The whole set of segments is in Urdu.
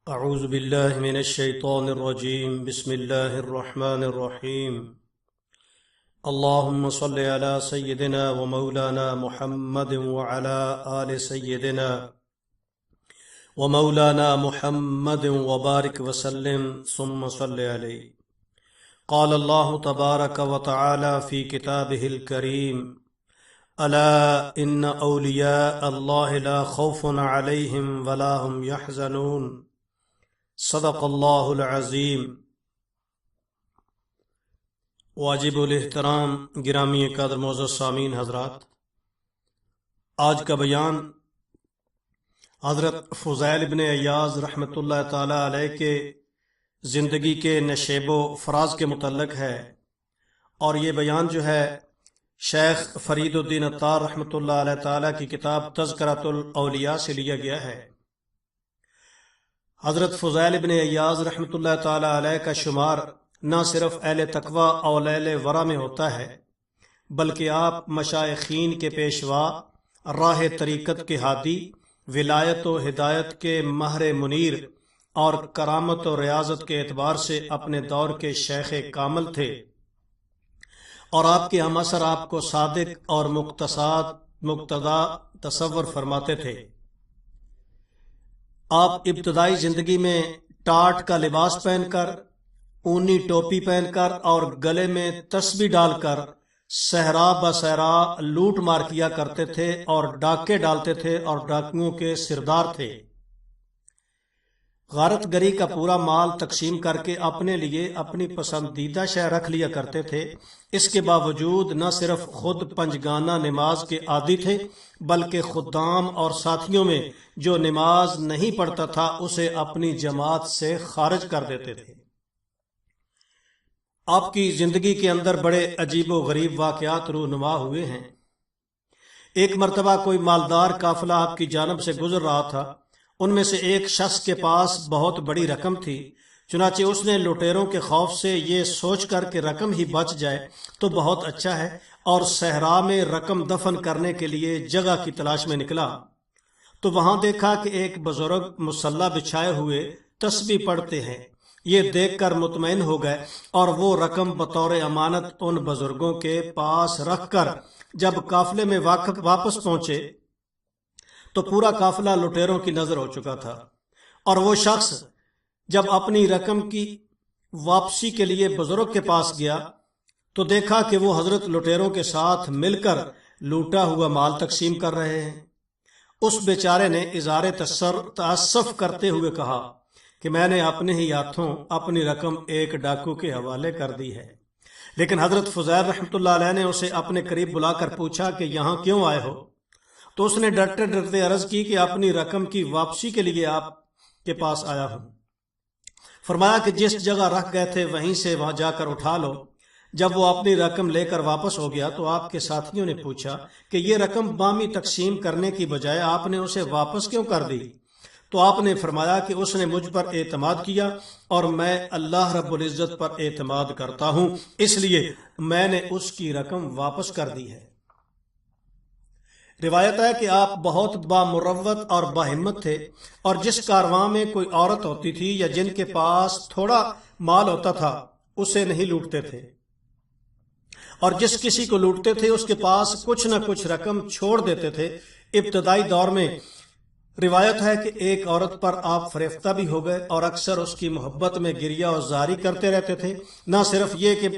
اعوذ باللہ من الشیطان الرجیم بسم اللہ الرحمن الرحیم اللہم صل علی سیدنا و مولانا محمد وعلی آل سیدنا و مولانا محمد وبارک وسلم ثم صل علیہ قال اللہ تبارک و تعالی فی کتابہ الکریم الا ان اولیاء اللہ لا خوف علیہم ولا هم یحزنون صدق اللہ العظیم۔ واجب الاحترام گرامی قدر معزز سامعین حضرات، آج کا بیان حضرت فضیل ابن عیاض رحمۃ اللہ تعالی علیہ کے زندگی کے نشیب و فراز کے متعلق ہے، اور یہ بیان جو ہے شیخ فرید الدین عطار رحمۃ اللہ علیہ تعالی کی کتاب تذکرۃ الاولیاء سے لیا گیا ہے۔ حضرت فضیل ابن عیاض رحمۃ اللہ تعالی علیہ کا شمار نہ صرف اہل تقوی اور اہل ورع میں ہوتا ہے، بلکہ آپ مشائخین کے پیشوا، راہ طریقت کے ہادی، ولایت و ہدایت کے ماہر منیر اور کرامت و ریاضت کے اعتبار سے اپنے دور کے شیخ کامل تھے، اور آپ کے ہم اثر آپ کو صادق اور مقتدا تصور فرماتے تھے۔ آپ ابتدائی زندگی میں ٹاٹ کا لباس پہن کر، اونی ٹوپی پہن کر اور گلے میں تسبیح ڈال کر صحرا بصحرا لوٹ مار کیا کرتے تھے اور ڈاکے ڈالتے تھے اور ڈاکوؤں کے سردار تھے۔ غارت گری کا پورا مال تقسیم کر کے اپنے لیے اپنی پسندیدہ شے رکھ لیا کرتے تھے۔ اس کے باوجود نہ صرف خود پنجگانہ نماز کے عادی تھے، بلکہ خدام اور ساتھیوں میں جو نماز نہیں پڑھتا تھا اسے اپنی جماعت سے خارج کر دیتے تھے۔ آپ کی زندگی کے اندر بڑے عجیب و غریب واقعات رونما ہوئے ہیں۔ ایک مرتبہ کوئی مالدار قافلہ آپ کی جانب سے گزر رہا تھا۔ ان میں سے ایک شخص کے پاس بہت بڑی رقم تھی، چنانچہ اس نے لٹیروں کے خوف سے یہ سوچ کر کہ رقم ہی بچ جائے تو بہت اچھا ہے، اور صحرا میں رقم دفن کرنے کے لیے جگہ کی تلاش میں نکلا تو وہاں دیکھا کہ ایک بزرگ مصلی بچھائے ہوئے تسبیح پڑھتے ہیں۔ یہ دیکھ کر مطمئن ہو گئے اور وہ رقم بطور امانت ان بزرگوں کے پاس رکھ کر جب قافلے میں واپس پہنچے تو پورا قافلہ لٹیروں کی نظر ہو چکا تھا، اور وہ شخص جب اپنی رقم کی واپسی کے لیے بزرگ کے پاس گیا تو دیکھا کہ وہ حضرت لٹیروں کے ساتھ مل کر لوٹا ہوا مال تقسیم کر رہے ہیں۔ اس بیچارے نے اظہار تأسف کرتے ہوئے کہا کہ میں نے اپنے ہی ہاتھوں اپنی رقم ایک ڈاکو کے حوالے کر دی ہے۔ لیکن حضرت فضیل رحمۃ اللہ علیہ نے اسے اپنے قریب بلا کر پوچھا کہ یہاں کیوں آئے ہو؟ تو اس نے ڈرتے ڈرتے عرض کی کہ اپنی رقم کی واپسی کے لیے آپ کے پاس آیا ہوں۔ فرمایا کہ جس جگہ رکھ گئے تھے وہیں سے وہاں جا کر اٹھا لو۔ جب وہ اپنی رقم لے کر واپس ہو گیا تو آپ کے ساتھیوں نے پوچھا کہ یہ رقم بامی تقسیم کرنے کی بجائے آپ نے اسے واپس کیوں کر دی؟ تو آپ نے فرمایا کہ اس نے مجھ پر اعتماد کیا اور میں اللہ رب العزت پر اعتماد کرتا ہوں، اس لیے میں نے اس کی رقم واپس کر دی ہے۔ روایت ہے کہ آپ بہت بامروت اور باہمت تھے، اور جس کارواں میں کوئی عورت ہوتی تھی یا جن کے پاس تھوڑا مال ہوتا تھا اسے نہیں لوٹتے تھے، اور جس کسی کو لوٹتے تھے اس کے پاس کچھ نہ کچھ رقم چھوڑ دیتے تھے۔ ابتدائی دور میں روایت ہے کہ ایک عورت پر آپ فریفتہ بھی ہو گئے اور اکثر اس کی محبت میں گریہ و زاری کرتے رہتے تھے۔ نہ صرف یہ کہ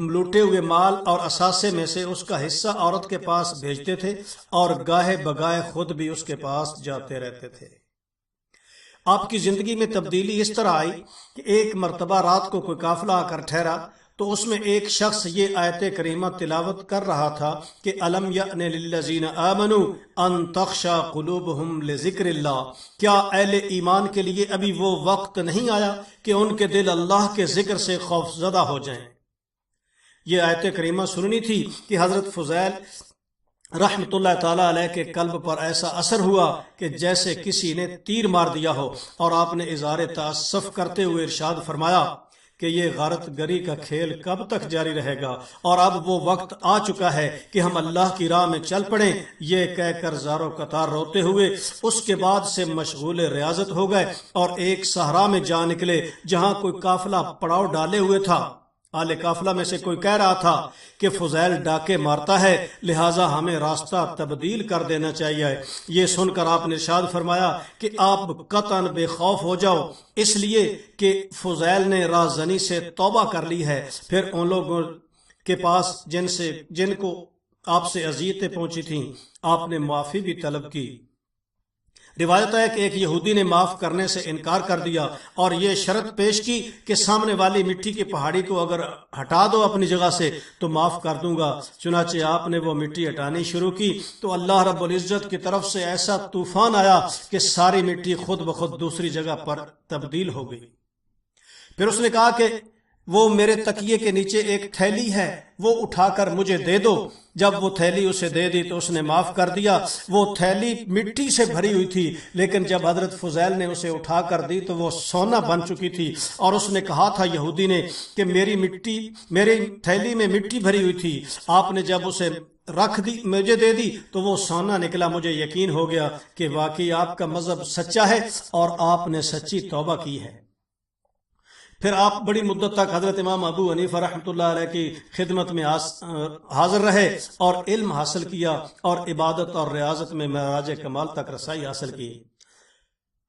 لوٹے ہوئے مال اور اثاثے میں سے اس کا حصہ عورت کے پاس بھیجتے تھے، اور گاہے بگاہے خود بھی اس کے پاس جاتے رہتے تھے۔ آپ کی زندگی میں تبدیلی اس طرح آئی کہ ایک مرتبہ رات کو کوئی قافلہ آ کر ٹھہرا تو اس میں ایک شخص یہ آیت کریمہ تلاوت کر رہا تھا کہ الم یأن للذین آمنوا ان تخشع قلوبہم لذکر اللہ، کیا اہل ایمان کے لیے ابھی وہ وقت نہیں آیا کہ ان کے دل اللہ کے ذکر سے خوف زدہ ہو جائیں۔ یہ آیت کریمہ سننی تھی کہ حضرت فضیل رحمۃ اللہ تعالیٰ علیہ کے قلب پر ایسا اثر ہوا کہ جیسے کسی نے تیر مار دیا ہو، اور آپ نے اظہار تأسف کرتے ہوئے ارشاد فرمایا کہ یہ غارت گری کا کھیل کب تک جاری رہے گا، اور اب وہ وقت آ چکا ہے کہ ہم اللہ کی راہ میں چل پڑیں۔ یہ کہہ کر زارو قطار روتے ہوئے اس کے بعد سے مشغول ریاضت ہو گئے اور ایک صحرا میں جا نکلے جہاں کوئی قافلہ پڑاؤ ڈالے ہوئے تھا۔ آل قافلہ میں سے کوئی کہہ رہا تھا کہ فضیل ڈاکے مارتا ہے، لہٰذا ہمیں راستہ تبدیل کر دینا چاہیے۔ یہ سن کر آپ نے ارشاد فرمایا کہ آپ قطعاً بے خوف ہو جاؤ، اس لیے کہ فضیل نے رازنی سے توبہ کر لی ہے۔ پھر ان لوگوں کے پاس جن کو آپ سے اذیتیں پہنچی تھیں آپ نے معافی بھی طلب کی۔ روایت ہے کہ ایک یہودی نے معاف کرنے سے انکار کر دیا اور یہ شرط پیش کی کہ سامنے والی مٹی کی پہاڑی کو اگر ہٹا دو اپنی جگہ سے تو معاف کر دوں گا۔ چنانچہ آپ نے وہ مٹی ہٹانی شروع کی تو اللہ رب العزت کی طرف سے ایسا طوفان آیا کہ ساری مٹی خود بخود دوسری جگہ پر تبدیل ہو گئی۔ پھر اس نے کہا کہ وہ میرے تکیے کے نیچے ایک تھیلی ہے، وہ اٹھا کر مجھے دے دو۔ جب وہ تھیلی اسے دے دی تو اس نے معاف کر دیا۔ وہ تھیلی مٹی سے بھری ہوئی تھی، لیکن جب حضرت فضیل نے اسے اٹھا کر دی تو وہ سونا بن چکی تھی، اور اس نے کہا تھا یہودی نے کہ میری تھیلی میں مٹی بھری ہوئی تھی، آپ نے جب اسے رکھ دی مجھے دے دی تو وہ سونا نکلا۔ مجھے یقین ہو گیا کہ واقعی آپ کا مذہب سچا ہے اور آپ نے سچی توبہ کی ہے۔ پھر آپ بڑی مدت تک حضرت امام ابو حنیفہ رحمۃ اللہ علیہ کی خدمت میں حاضر رہے اور علم حاصل کیا اور عبادت اور ریاضت میں معراج کمال تک رسائی حاصل کی۔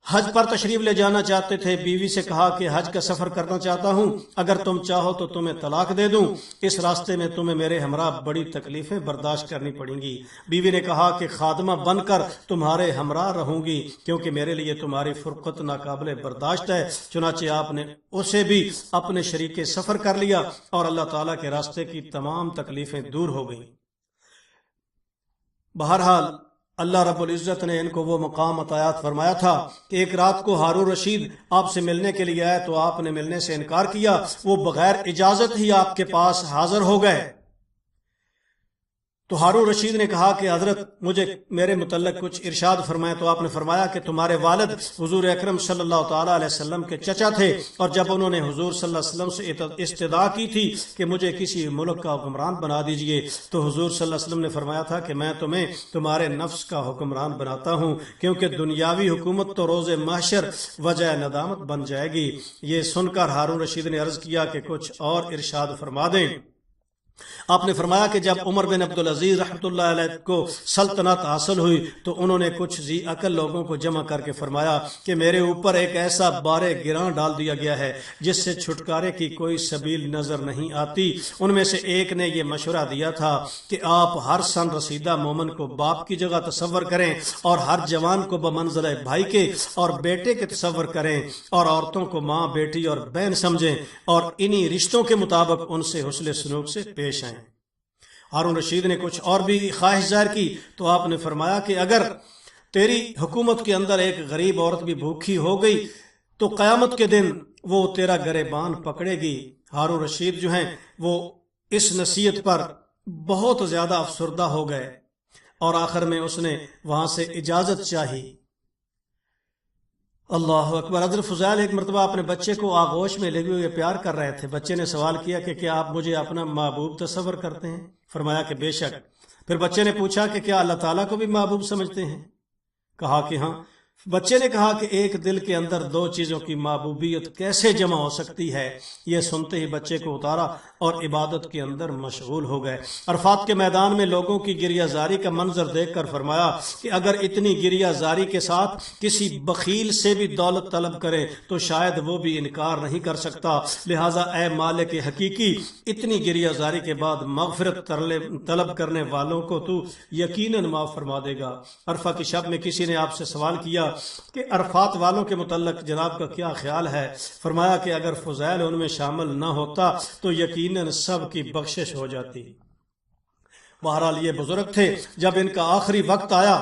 حج پر تشریف لے جانا چاہتے تھے، بیوی سے کہا کہ حج کا سفر کرنا چاہتا ہوں، اگر تم چاہو تو تمہیں طلاق دے دوں، اس راستے میں تمہیں میرے ہمراہ بڑی تکلیفیں برداشت کرنی پڑیں گی۔ بیوی نے کہا کہ خادمہ بن کر تمہارے ہمراہ رہوں گی، کیونکہ میرے لیے تمہاری فرقت ناقابل برداشت ہے۔ چنانچہ آپ نے اسے بھی اپنے شریک سفر کر لیا اور اللہ تعالیٰ کے راستے کی تمام تکلیفیں دور ہو گئیں۔ بہرحال اللہ رب العزت نے ان کو وہ مقام عطایات فرمایا تھا کہ ایک رات کو ہارون رشید آپ سے ملنے کے لیے آئے تو آپ نے ملنے سے انکار کیا، وہ بغیر اجازت ہی آپ کے پاس حاضر ہو گئے۔ تو ہارون رشید نے کہا کہ حضرت مجھے میرے متعلق کچھ ارشاد فرمائیں، تو آپ نے فرمایا کہ تمہارے والد حضور اکرم صلی اللہ تعالیٰ علیہ وسلم کے چچا تھے، اور جب انہوں نے حضور صلی اللہ علیہ وسلم سے استدعا کی تھی کہ مجھے کسی ملک کا حکمران بنا دیجئے، تو حضور صلی اللہ علیہ وسلم نے فرمایا تھا کہ میں تمہیں تمہارے نفس کا حکمران بناتا ہوں، کیونکہ دنیاوی حکومت تو روز محشر وجہ ندامت بن جائے گی۔ یہ سن کر ہارون رشید نے عرض کیا کہ کچھ اور ارشاد فرما دیں۔ آپ نے فرمایا کہ جب عمر بن عبدالعزیز رحمۃ اللہ علیہ کو سلطنت حاصل ہوئی تو انہوں نے کچھ ذی عقل لوگوں کو جمع کر کے فرمایا کہ میرے اوپر ایک ایسا بار گراں ڈال دیا گیا ہے جس سے چھٹکارے کی کوئی سبیل نظر نہیں آتی۔ ان میں سے ایک نے یہ مشورہ دیا تھا کہ آپ ہر سن رسیدہ مومن کو باپ کی جگہ تصور کریں اور ہر جوان کو بمنزلہ بھائی کے اور بیٹے کے تصور کریں، اور عورتوں کو ماں، بیٹی اور بہن سمجھیں، اور انہی رشتوں کے مطابق ان سے حسن سلوک سے پیش آئیں۔ ہارون رشید نے کچھ اور بھی خواہش ظاہر کی تو آپ نے فرمایا کہ اگر تیری حکومت کے اندر ایک غریب عورت بھی بھوکھی ہو گئی تو قیامت کے دن وہ تیرا گریبان پکڑے گی۔ ہارون رشید جو ہیں وہ اس نصیحت پر بہت زیادہ افسردہ ہو گئے اور آخر میں اس نے وہاں سے اجازت چاہی۔ اللہ اکبر۔ حضرت فضیل ایک مرتبہ اپنے بچے کو آغوش میں لگے ہوئے پیار کر رہے تھے۔ بچے نے سوال کیا کہ کیا آپ مجھے اپنا محبوب تصور کرتے ہیں؟ فرمایا کہ بے شک۔ پھر بچے نے پوچھا کہ کیا اللہ تعالیٰ کو بھی محبوب سمجھتے ہیں؟ کہا کہ ہاں۔ بچے نے کہا کہ ایک دل کے اندر دو چیزوں کی محبوبیت کیسے جمع ہو سکتی ہے؟ یہ سنتے ہی بچے کو اتارا اور عبادت کے اندر مشغول ہو گئے۔ عرفات کے میدان میں لوگوں کی گریہ زاری کا منظر دیکھ کر فرمایا کہ اگر اتنی گریہ زاری کے ساتھ کسی بخیل سے بھی دولت طلب کرے تو شاید وہ بھی انکار نہیں کر سکتا، لہٰذا اے مالک حقیقی، اتنی گریہ زاری کے بعد مغفرت طلب کرنے والوں کو تو یقیناً معاف فرما دے گا۔ عرفہ کی شب میں کسی نے آپ سے سوال کیا کہ عرفات والوں کے متعلق جناب کا کیا خیال ہے؟ فرمایا کہ اگر فضیل ان میں شامل نہ ہوتا تو یقیناً سب کی بخشش ہو جاتی۔ بہرحال یہ بزرگ تھے، جب ان کا آخری وقت آیا،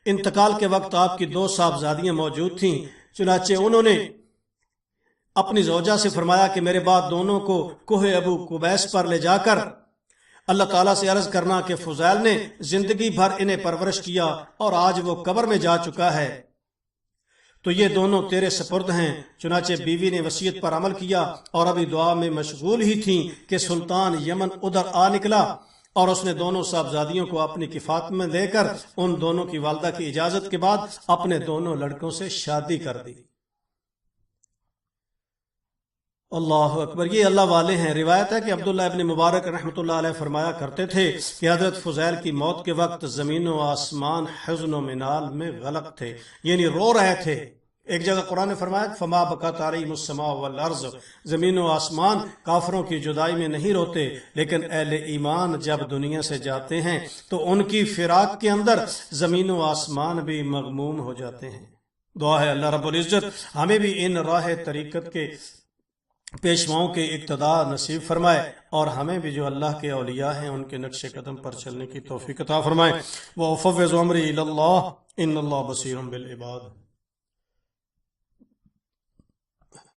انتقال کے وقت آپ کی 2 صاحبزادیاں موجود تھیں، چنانچہ انہوں نے اپنی زوجہ سے فرمایا کہ میرے بعد دونوں کو کوہ ابو قبیس پر لے جا کر اللہ تعالیٰ سے عرض کرنا کہ فضیل نے زندگی بھر انہیں پرورش کیا اور آج وہ قبر میں جا چکا ہے، تو یہ دونوں تیرے سپرد ہیں۔ چنانچہ بیوی نے وصیت پر عمل کیا اور ابھی دعا میں مشغول ہی تھیں کہ سلطان یمن ادھر آ نکلا اور اس نے دونوں صاحبزادیوں کو اپنی کفالت میں دے کر ان دونوں کی والدہ کی اجازت کے بعد اپنے دونوں لڑکوں سے شادی کر دی۔ اللہ اکبر، یہ اللہ والے ہیں۔ روایت ہے کہ عبداللہ ابن مبارک رحمۃ اللہ علیہ فرمایا کرتے تھے کہ حضرت فضیل کی موت کے وقت زمین و آسمان حزن و منال میں غلق تھے، یعنی رو رہے تھے۔ ایک جگہ قرآن نے فرمایا فما بکت علیہم السماء والارض، زمین و آسمان کافروں کی جدائی میں نہیں روتے، لیکن اہل ایمان جب دنیا سے جاتے ہیں تو ان کی فراق کے اندر زمین و آسمان بھی مغموم ہو جاتے ہیں۔ دعا ہے اللہ رب العزت ہمیں بھی ان راہ طریقت کے پیشواؤں کے اقتداء نصیب فرمائے اور ہمیں بھی جو اللہ کے اولیاء ہیں ان کے نقش قدم پر چلنے کی توفیق عطا فرمائے۔ وَأُفَوِّضُ أَمْرِي إِلَى اللَّهِ إِنَّ اللَّهَ بَصِيرٌ بِالْعِبَادِ۔